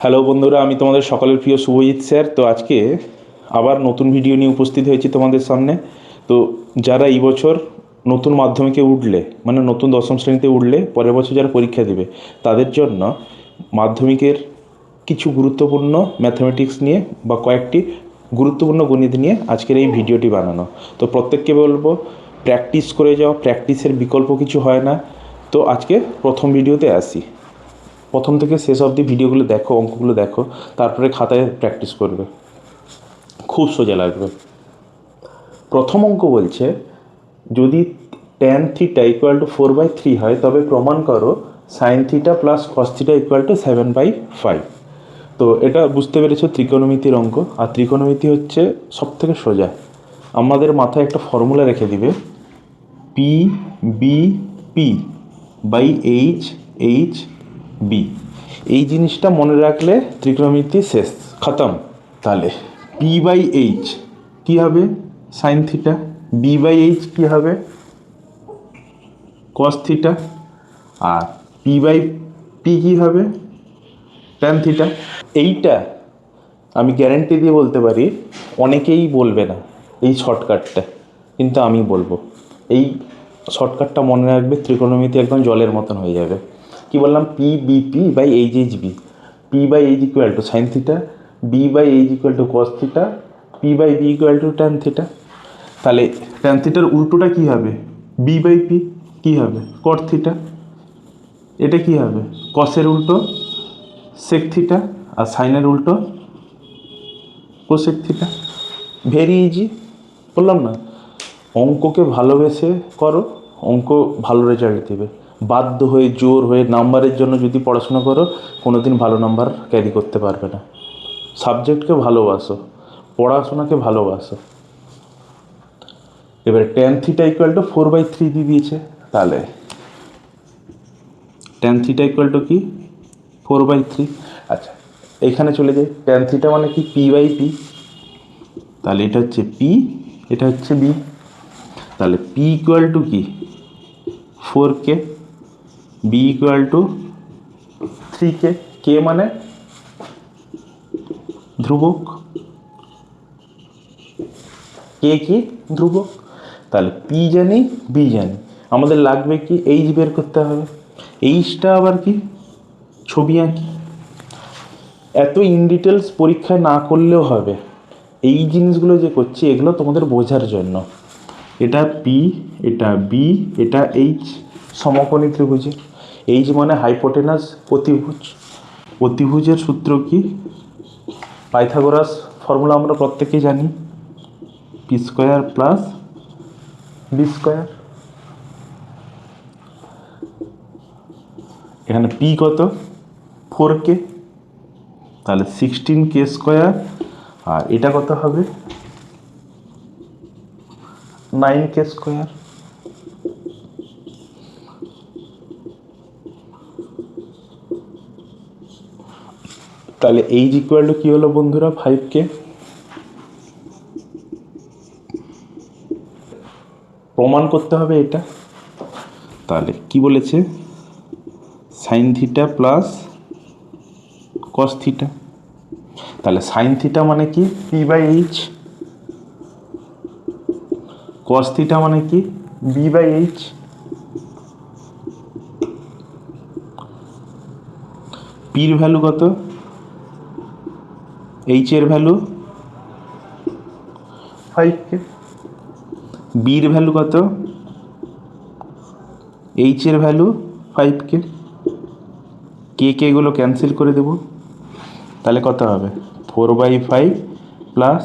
Hello বন্ধুরা, আমি তোমাদের সকলের প্রিয় শুভজিৎ স্যার। তো আজকে আবার নতুন ভিডিও নিয়ে উপস্থিত হয়েছি তোমাদের সামনে। তো যারা এই বছর নতুন মাধ্যমিকে উঠলে, মানে নতুন দশম শ্রেণীতে উঠলে পরের বছর যারা পরীক্ষা দেবে, তাদের জন্য মাধ্যমিকের কিছু গুরুত্বপূর্ণ ম্যাথামেটিক্স নিয়ে বা কয়েকটি গুরুত্বপূর্ণ গণিত নিয়ে আজকের এই ভিডিওটি বানানো। তো প্রত্যেককে বলবো প্র্যাকটিস করে যাও, প্র্যাকটিসের বিকল্প কিছু হয় না। তো আজকে প্রথম ভিডিওতে আসি। প্রথম থেকে শেষ অবধি ভিডিওগুলো দেখো, অঙ্কগুলো দেখো, তারপরে খাতায় প্র্যাকটিস করবে, খুব সোজা লাগবে। প্রথম অঙ্ক বলছে, যদি tan থিটা ইকুয়াল টু 4/3 হয় তবে প্রমাণ করো sin theta plus cos theta equal two 7/5। তো এটা বুঝতে পেরেছো, ত্রিকোণমিতির অঙ্ক। আর ত্রিকোণমিতি হচ্ছে সব থেকে সোজা। আমাদের মাথায় একটা ফর্মুলা রেখে দিবে, P B P by H H B. এই জিনিসটা মনে রাখলে ত্রিকোণমিতি শেষ, খতম। তাহলে পি বাই এইচ কী হবে? Sine theta. B by H কী হবে? Cos theta. আর পি বাই পি কী হবে? Tan theta. এইটা আমি গ্যারেন্টি দিয়ে বলতে পারি অনেকেই বলবে না এই শর্টকাটটা, কিন্তু আমি বলবো। এই শর্টকাটটা মনে রাখবে, ত্রিকোণমিতি একদম জলের মতন হয়ে যাবে। কি বললাম? P B P by H H B. P by H equal to sine theta, B by H equal to cos theta, P by B equal to tan theta. তাহলে ট্যান থিটার উল্টোটা কী হবে? বি বাই পি কী হবে? Cot theta. এটা কী হবে? কসের উল্টো সেক থিটা, আর সাইনের উল্টো কোসেক থিটা। ভেরি ইজি, বললাম না? অঙ্ককে ভালোবেসে করো, অঙ্ক ভালো রেজাল্ট দেবে। বাধ্য হয়ে জোর হয়ে নাম্বারের জন্য যদি পড়াশোনা করো, কোনো দিন ভালো নাম্বার ক্যারি করতে পারবে না। সাবজেক্টকে ভালোবাসো, পড়াশোনাকে ভালোবাসো। এবারে ট্যান থিটা ইকুয়াল টু 4/3 দিয়ে দিয়েছে। তাহলে ট্যান থিটা ইকুয়াল টু কি? 4/3। আচ্ছা, এইখানে চলে যাই। ট্যান থিটা মানে কি? P by P. তাহলে এটা হচ্ছে পি, এটা হচ্ছে বি। তাহলে পি ইকুয়াল টু কি? 4k, B equal two 3k। কে মানে ধ্রুবক, কে কি? ধ্রুবক। তাহলে পি জানি, বি জানি, আমাদের লাগবে কি? এইচ বের করতে হবে। এইচটা আবার কি? ছবি আঁকি। এত ইন ডিটেলস পরীক্ষায় না করলেও হবে। এই জিনিসগুলো যে করছি, এগুলো তোমাদের বোঝার জন্য। এটা পি, এটা বি, এটা এইচ। সমকোণী ত্রিভুজের এইচ মানে হাইপোটেনাস, অতিভুজ। অতিভুজের সূত্র কি? পাইথাগোরাস ফর্মুলা আমরা প্রত্যেকেই জানি, P square plus B square. এখানে পি কত? 4k। তাহলে 16k স্কোয়ার। আর এটা কত হবে? 9k square. তাহলে এইচ ইকুয়াল টু কী হলো বন্ধুরা? 5k। প্রমাণ করতে হবে এটা। তাহলে কি বলেছে? Sine theta plus cos theta. তাহলে সাইন থিটা মানে কি? P by H. Cos theta মানে কি? B by H. পির ভ্যালু কত? এইচ এর ভ্যালু 5k। বির ভ্যালু কত? এইচ এর ভ্যালু 5k। কে গুলো ক্যান্সেল করে দেব। তাহলে কত হবে? 4/5 প্লাস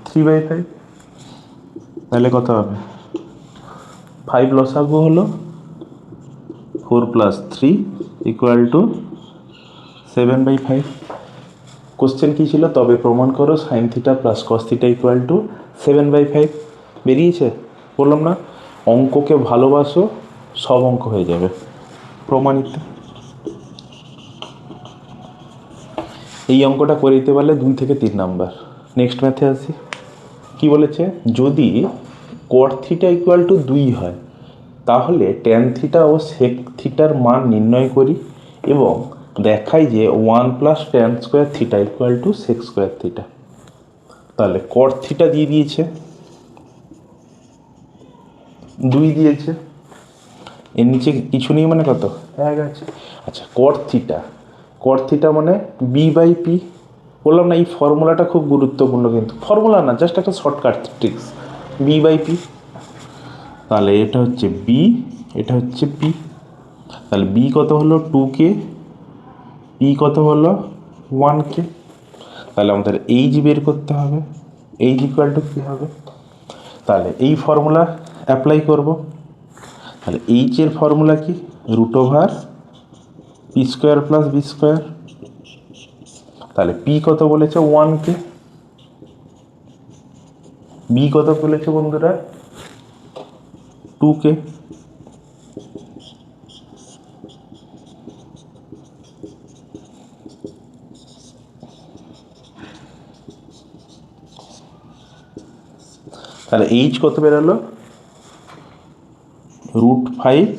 3/5। তাহলে কত হবে? 5 লসাগু হলো 4 প্লাস 3 ইকুয়াল টু 7/5। কোশ্চেন কী ছিল? তবে প্রমাণ করো sign theta plus cos theta equal two 7/5। বেরিয়েছে? বললাম না, অঙ্ককে ভালোবাসো, সব অঙ্ক হয়ে যাবে, প্রমাণিত। এই অঙ্কটা করে দিতে পারলে 2 থেকে 3 নাম্বার। নেক্সট ম্যাথে আসি। কি বলেছে? যদি কট থিটা ইকুয়াল টু 2 হয়, তাহলে ট্যান থিটা ও সেক থিটার মান নির্ণয় করি এবং দেখাই যে 1 plus tan square theta equal to sec square theta. তাহলে কট থিটা দিয়ে দিয়েছে 2 দিয়েছে, এর নিচে কিছু নেই মানে কত 1 আছে। আচ্ছা কট থিটা মানে বি বাই পি। বললাম না এই ফর্মুলাটা খুব গুরুত্বপূর্ণ, কিন্তু ফর্মুলা না, জাস্ট একটা shortcut tricks, B by P. তাহলে এটা হচ্ছে বি, এটা হচ্ছে পি। তাহলে বি কত হলো 2K, পি কত হলো 1K। তাহলে আমাদের এইচ বের করতে হবে, এইচ ইকুয়াল টু কী হবে, তাহলে এই ফর্মুলা অ্যাপ্লাই করব। তাহলে এইচের ফর্মুলা কি, root over P square plus B square. তাহলে পি কত বলেছে 1K, বি কত বলেছে বন্ধুরা 2K। তাহলে এইচ কত বেরোলো √5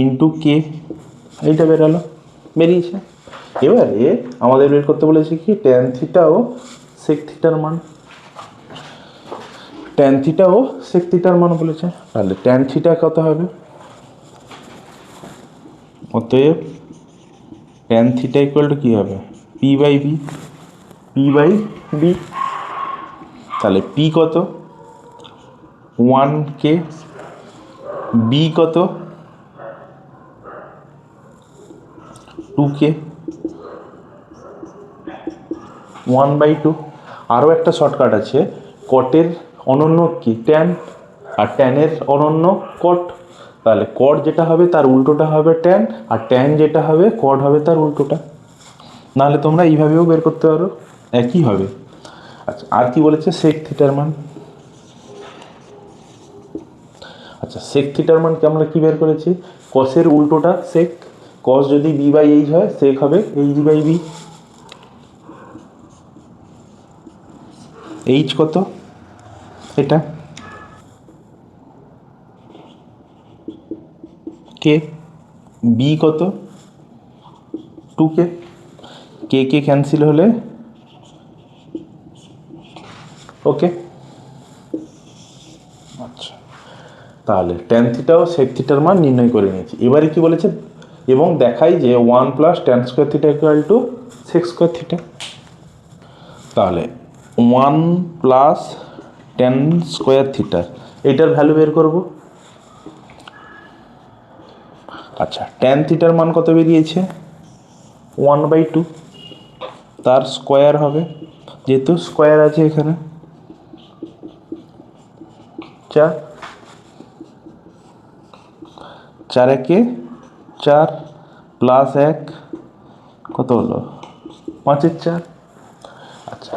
ইন্টু কে, এইটা বেরোলো, বেরিয়েছে। এবারে আমাদের বের করতে বলেছে কি ট্যান থিটা ও সেক থিটার মান, ট্যান থিটা ও সেক থিটার মান বলেছে। তাহলে ট্যান থিটা কত হবে, অতএব ট্যান থিটা ইকুয়াল টু কী হবে পি বাই বি। তাহলে পি কত 1K, বি কত 2K, 1/2। আরও একটা শর্টকাট আছে, কটের অনন্য কি ট্যান, আর ট্যানের অনন্য কট। তাহলে কট যেটা হবে তার উল্টোটা হবে ট্যান, আর ট্যান যেটা হবে কট হবে তার উল্টোটা। নাহলে তোমরা এইভাবেও বের করতে পারো, একই হবে। আচ্ছা আর কি বলেছে সেক থিটার মান। আচ্ছা সেক থিটার মানকে আমরা কী বের করেছি, কসের উল্টোটা সেক, কস যদি বি বাই এইচ হয় সেক হবে এইচ বাই বি। এইচ কত এটা কে, বি কত 2K, কে ক্যান্সেল হলে ওকে। আচ্ছা তাহলে ট্যান থিটা ও সেক থিটার মান নির্ণয় করে নিয়েছি। এবারে কি বলেছে, এবং দেখাই যে 1 plus tan square theta equal to sec square theta. তাহলে 1 প্লাস ট্যান স্কোয়ার থিটা, এইটার ভ্যালু বের করব। আচ্ছা ট্যান থিটার মান কত বেরিয়েছে 1/2, তার স্কোয়ার হবে, যেহেতু স্কোয়ার আছে এখানে 4, 4 একে 4 প্লাস 1 কত হলো 5-এর 4। আচ্ছা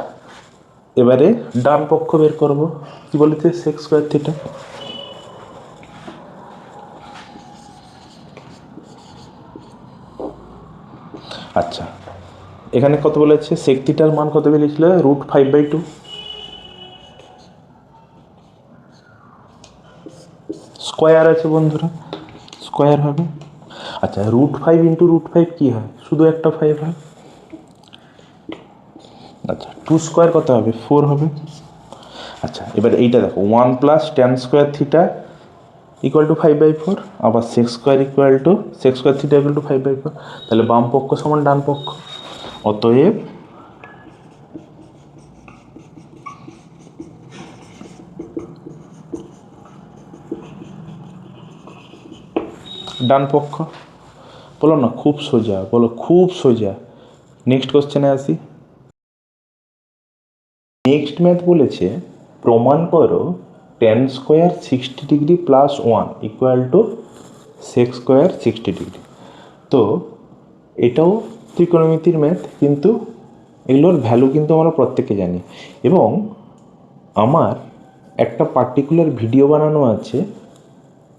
এবারে ডান পক্ষ বের করব, কি বলেছে সেক স্কোয়ার থিটা। আচ্ছা এখানে কত বলেছে সেক থিটার মান কত বেরিয়েছিল √5/2, স্কোয়ার আছে বন্ধুরা, স্কোয়ার হবে। আচ্ছা √5 ইন্টু √5 কী হয়, শুধু একটা 5 হয়। আচ্ছা 2 স্কোয়ার কত হবে 4 হবে। আচ্ছা এবার এইটা দেখো 1 plus tan square theta equal to 5/4, আবার sec square theta equal to 5/4। তাহলে বাম পক্ষ সমান ডান পক্ষ, অতএব ডান পক্ষ। বলো না খুব সোজা, বলো খুব সোজা। নেক্সট কোশ্চেনে আসি। নেক্সট ম্যাথ বলেছে প্রমাণ করো tan square 60 degree plus 1 equal to sec square 60 degree. তো এটাও ত্রিকোণমিতির ম্যাথ, কিন্তু এগুলোর ভ্যালু কিন্তু আমরা প্রত্যেকে জানি। এবং আমার একটা পার্টিকুলার ভিডিও বানানো আছে,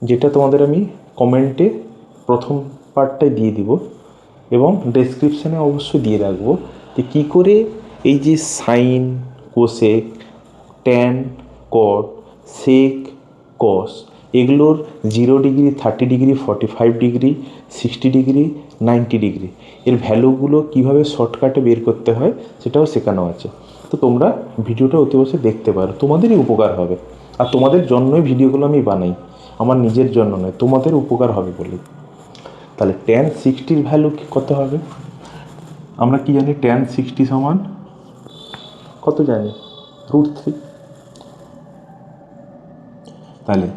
যেটা তোমাদের আমি কমেন্টে প্রথম পার্টটায় দিয়ে দিব এবং ডেসক্রিপশানে অবশ্যই দিয়ে রাখবো, যে কী করে এই যে সাইন কোসেক ট্যান কট সেক কস এগুলোর 0 degree, 30 degree, 45 degree, 60 degree, 90 degree এর ভ্যালুগুলো কীভাবে শর্টকাটে বের করতে হয় সেটাও শেখানো আছে। তো তোমরা ভিডিওটা অতি অবশ্যই দেখতে পারো, তোমাদেরই উপকার হবে। আর তোমাদের জন্যই ভিডিওগুলো আমি বানাই, আমার নিজের জন্য নয়, তোমাদের উপকার হবে বলে। তাহলে tan 60 ভ্যালু কত হবে? আমরা কি জানি tan 60 সমান কত জানি? √3। তাহলে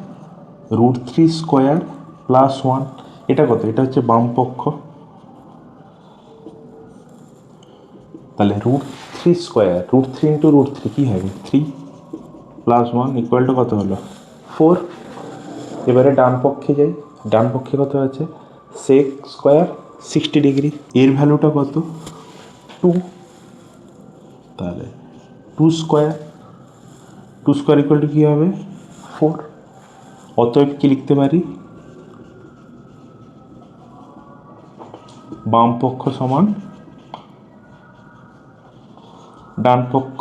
√3 স্কোয়ার প্লাস 1, এটা কত? এটা হচ্ছে বাম পক্ষ। তাহলে √3 স্কোয়ার, √3 ইন্টু √3 কী হবে? 3 প্লাস 1 ইকুয়াল টু কত হলো? 4। এবারে ডান পক্ষে যাই, ডান পক্ষে কত আছে? সেক স্কোয়ার 60 ডিগ্রি, এর ভ্যালুটা কত? 2। তাহলে 2 স্কোয়ার, 2 স্কোয়ার ইকুয়াল টু কী হবে? 4। অতএব কি লিখতে পারি? বাম পক্ষ সমান ডান পক্ষ।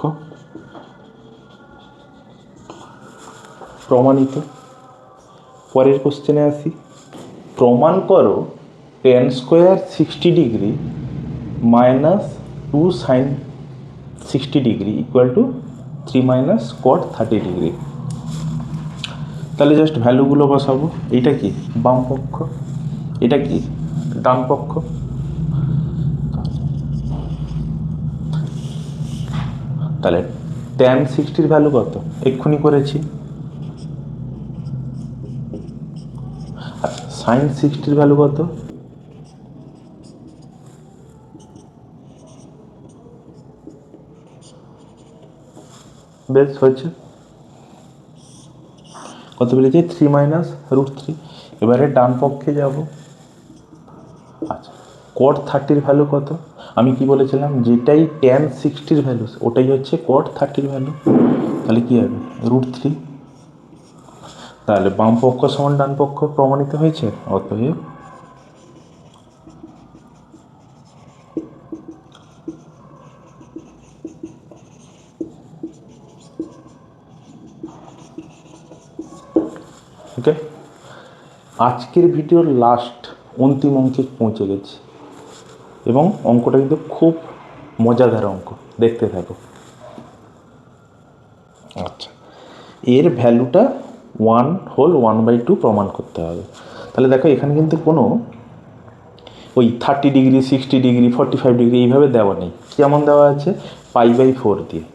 প্রমাণিত। পরের কোশ্চেনে আসি। প্রমাণ করো tan square 60 degree minus 2 sine 60 degree equal to 3 minus cot 30 degree. তাহলে জাস্ট ভ্যালুগুলো বসাবো। এইটা কি? বাম পক্ষ। এটা কি? ডান পক্ষ। তাহলে tan 60 ভ্যালু কত? এক্ষুনি করেছি। সাইন 60 ভ্যালু কত? বেশ হয়েছে। কত বলেছি? 3 মাইনাস √3। এবারে ডান পক্ষে যাব। আচ্ছা, কট 30 ভ্যালু কত? আমি কি বলেছিলাম? যেটাই tan 60 ভ্যালু ওটাই হচ্ছে কট 30 ভ্যালু। তাহলে কী হবে? √3। তাহলে বাম পক্ষ সমান ডান পক্ষ প্রমাণিত হয়েছে। অতএব ওকে, আজকের ভিডিওর লাস্ট অন্তিম অঙ্কে পৌঁছে গেছি এবং অঙ্কটা কিন্তু খুব মজাদার অঙ্ক, দেখতে থাকো। আচ্ছা, এর ভ্যালুটা 1/2 প্রমাণ করতে হবে। তাহলে দেখো এখানে কিন্তু কোনো ওই 30 ডিগ্রি, 60 ডিগ্রি, 45 ডিগ্রি এইভাবে দেওয়া নেই। কেমন দেওয়া আছে? π/4 দিয়ে।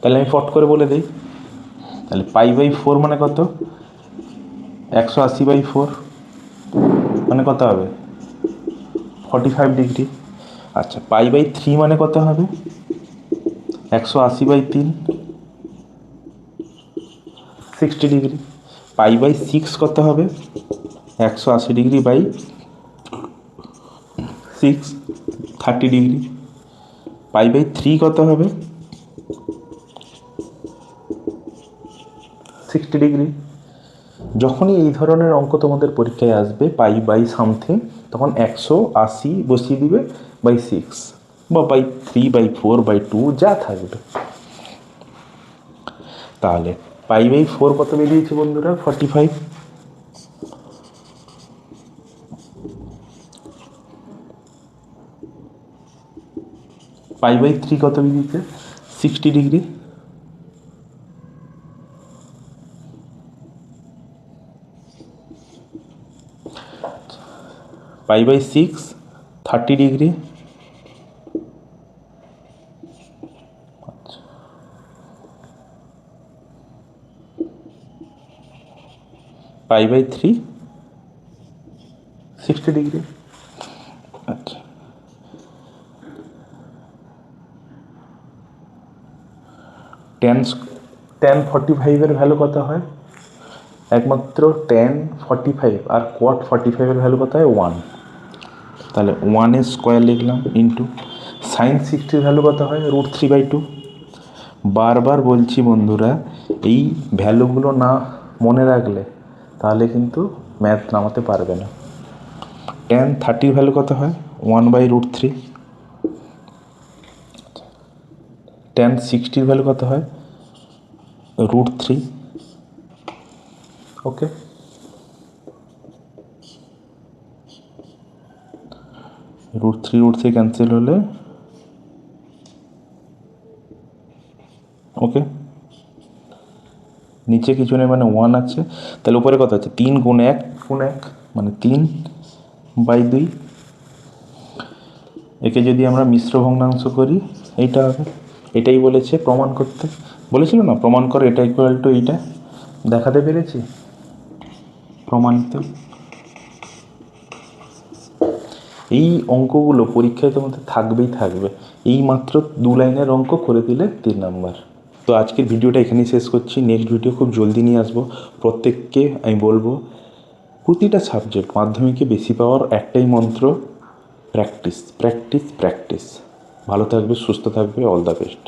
তাহলে আমি ফট করে বলে দিই। তাহলে π/4 মানে কত? 180/4 মানে কত হবে? 45 ডিগ্রি। আচ্ছা, π/3 মানে কত হবে? 180/3 60 ডিগ্রি। π/6 কত হবে? 180 ডিগ্রি বাই 6 30 ডিগ্রি। π/3 কত হবে? 60 ডিগ্রি। যখনই এই ধরনের অঙ্ক তোমাদের পরীক্ষায় আসবে π/সামথিং, তখন 180 বসিয়ে দিবে বাই 6 বা বাই 3/4/2 যা থাকবে। তাহলে π/4 কত বেরিয়েছে বন্ধুরা? 45। π/3 কত বেরিয়েছে? 60 ডিগ্রি। π/6 30 ডিগ্রি। π/3 60 ডিগ্রি। আচ্ছা, tan 45 ভ্যালু কত হয়? একমাত্র tan 45 আর cot 45 ভ্যালু কত হয়? 1। তাহলে 1 স্কোয়ার লিখলাম ইন্টু সাইন 60 ভ্যালু কত হয়? √3/2। বারবার বলছি বন্ধুরা, এই ভ্যালুগুলো না মনে রাখলে তাহলে কিন্তু ম্যাথ নামাতে পারবে না। tan 30 ভ্যালু কত হয়? 1/√3। tan 60 ভ্যালু কত হয়? √3। ওকে, √3 ক্যান্সেল হলে ওকে, নিচে কিছু নেই মানে 1 আছে, তাহলে উপরে কত আছে 3 গুণ 1 মানে 3/2। একে যদি আমরা মিশ্র ভগ্নাংশ করি এইটা হবে, এটাই বলেছে প্রমাণ করতে, বলেছিল না প্রমাণ করে এটা ইকুয়াল টু এইটা, দেখাতে পেরেছি প্রমাণিত। এই অঙ্কগুলো পরীক্ষায় তোমাদের থাকবে, এই মাত্র 2 লাইনের অঙ্ক করে দিলে 3 নাম্বার। তো আজকের ভিডিওটা এখানেই শেষ করছি, নেক্সট ভিডিও খুব জলদি নিয়ে আসবো। প্রত্যেককে আমি বলবো প্রতিটা সাবজেক্ট মাধ্যমিকে বেশি পাওয়ার একটাই মন্ত্র, প্র্যাকটিস। ভালো থাকবে, সুস্থ থাকবে, অল দ্য বেস্ট।